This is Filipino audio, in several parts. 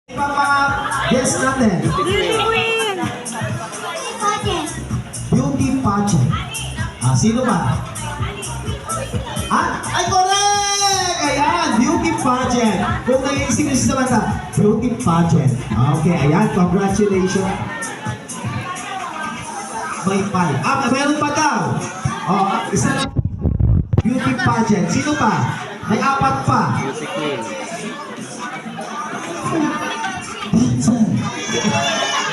Guess natin. Beauty queen! Beauty pageant. Sino ba? Ay, correct! Ayan, beauty pageant. Kung naiisip niyo si Samantha, beauty pageant. Okay, ayan, congratulations. May pal. Meron pa daw. Isa lang. Beauty pageant. Sino pa? May apat pa. Beauty queen.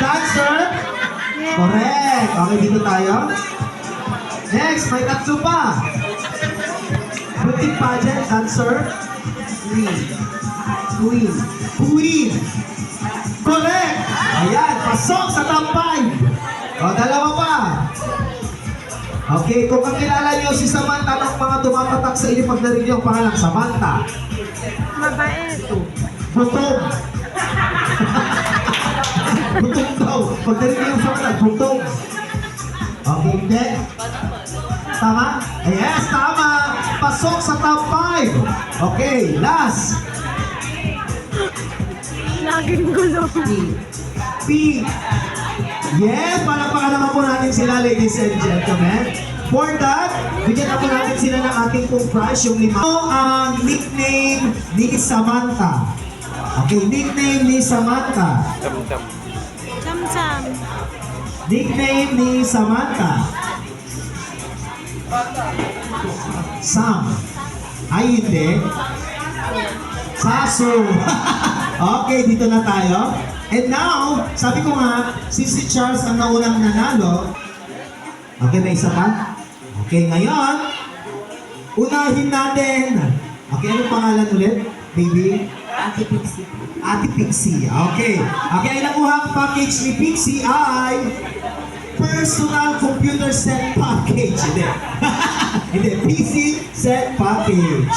Dancer? Correct. Okay, dito tayo. Next, may tatlo pa. Beauty pageant, dancer. Queen. Correct. Ayan, pasok sa top 5. Dalawa pa. Okay, kung kakilala niyo si Samantha, anong mga tumatatak sa inyo pag narinig niyo ang pangalang Samantha? Mabait. Butong. Butong daw. Pag narinig niyo ang Samantha, butong. Okay, hindi. Tama? Yes, tama. Pasok sa top 5. Okay, last. Laging gulo. P. Yes, palakpakan naman po natin sila, ladies and gentlemen. For that, bigyan na po natin sila ng ating pong prize, yung 5. Ang nickname ni Samantha. Okay, nickname ni Samantha. Cham-cham. Cham-cham. Nickname ni Samantha. Sam. Ay, hindi. Saso. Okay, dito na tayo. And now, sabi ko nga, si Charles ang naunang nanalo. Okay, may isa pa? Okay, ngayon, unahin natin. Okay, anong pangalan ulit, baby? Ate Pixie. Ate Pixie. Okay. Okay, ang nakuhang package ni Pixie ay personal computer set package. Hindi. Hindi. PC set package.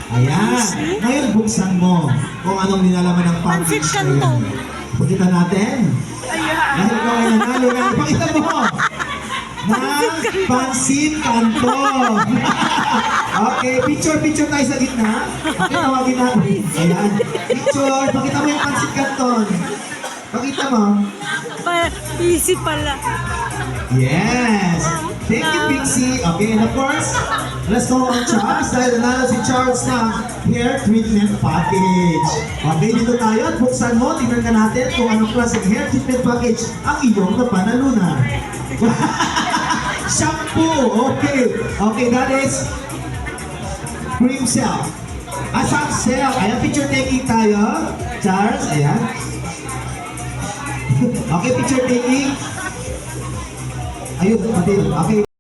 Ayan. Ngayon, buksan mo kung anong nilalaman ng package. Pansit Canton. Pakita natin. Dahil ikaw ay nanalo na. Pakita mo. Pansit Canton. Okay, picture tayo sa gitna. Okay, tawagin natin. Ayan. Picture. Pakita mo yung Pansit Canton. Pakita mo. Easy pala. Yes. Thank you, Pixie. Okay, and of course, let's go on Charles. Dahil nanalo si Charles na hair treatment package. Okay, dito tayo at buksan mo. Tingnan ka natin kung anong klaseng hair treatment package ang iyong napanalunan. Shampoo. Okay. Okay, that is cream cell. Asang cell. Ayan, picture taking tayo. Charles, ayan. Okay, picture taking. Ayun, okay.